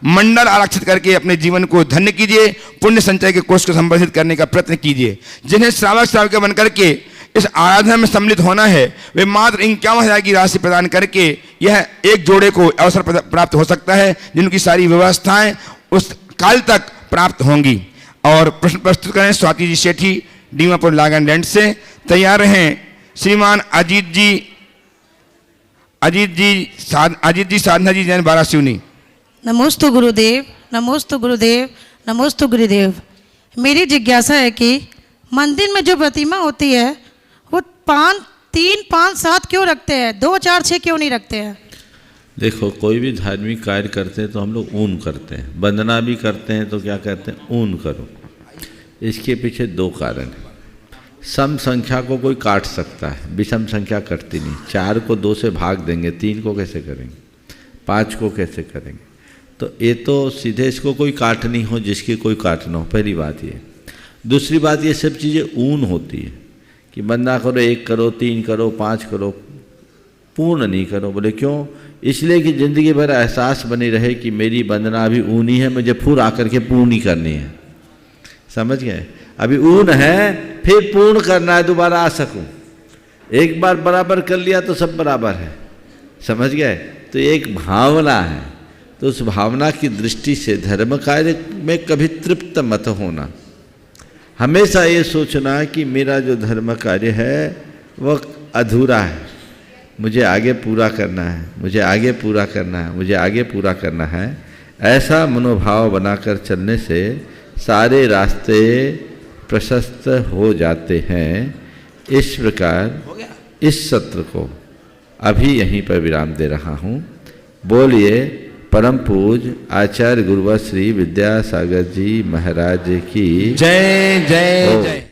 मंडल आरक्षित करके अपने जीवन को धन्य कीजिए, पुण्य संचय के कोष को संवर्धित करने का प्रयत्न कीजिए। जिन्हें श्रावक श्राविका बनकर के इस आराधना में सम्मिलित होना है वे मात्र 51,000 की राशि प्रदान करके यह एक जोड़े को अवसर प्राप्त हो सकता है, जिनकी सारी व्यवस्थाएं उस काल तक प्राप्त होंगी। और प्रश्न प्रस्तुत करें स्वाति जी सेठी, डीमापुर लागन लैंड से। तैयार रहें श्रीमान अजीत जी साधना जी जैन बारासिवनी। नमोस्तु गुरुदेव, नमोस्तु गुरुदेव, नमोस्तु गुरुदेव। मेरी जिज्ञासा है कि मंदिर में जो प्रतिमा होती है वो 3, 5, 7 क्यों रखते हैं, 2, 4, 6 क्यों नहीं रखते हैं? देखो, कोई भी धार्मिक कार्य करते हैं तो हम लोग ऊन करते हैं, वंदना भी करते हैं तो क्या कहते हैं, ऊन करो। इसके पीछे 2 कारण हैं। सम संख्या को कोई काट सकता है, विषम संख्या कटती नहीं। 4 को 2 से भाग देंगे, 3 को कैसे करेंगे, 5 को कैसे करेंगे? तो ये तो सीधे इसको कोई काटनी हो जिसकी कोई काटना हो, पहली बात ये। दूसरी बात, ये सब चीज़ें ऊन होती है कि वंदना करो, 1 करो, 3 करो, 5 करो, पूर्ण नहीं करो। बोले क्यों? इसलिए कि ज़िंदगी भर एहसास बनी रहे कि मेरी वंदना अभी ऊनी है, मुझे फिर आकर के पूर्ण ही करनी है। समझ गए? अभी ऊन है, फिर पूर्ण करना है, दोबारा आ सकूं। एक बार बराबर कर लिया तो सब बराबर है। समझ गए? तो एक भावना है, तो उस भावना की दृष्टि से धर्म कार्य में कभी तृप्त मत होना। हमेशा ये सोचना कि मेरा जो धर्म कार्य है वह अधूरा है, मुझे आगे पूरा करना है, मुझे आगे पूरा करना है, मुझे आगे पूरा करना है। ऐसा मनोभाव बनाकर चलने से सारे रास्ते प्रशस्त हो जाते हैं। इस प्रकार इस सत्र को अभी यहीं पर विराम दे रहा हूँ। बोलिए परम पूज्य आचार्य गुरुवर श्री विद्यासागर जी महाराज की जय जय जय।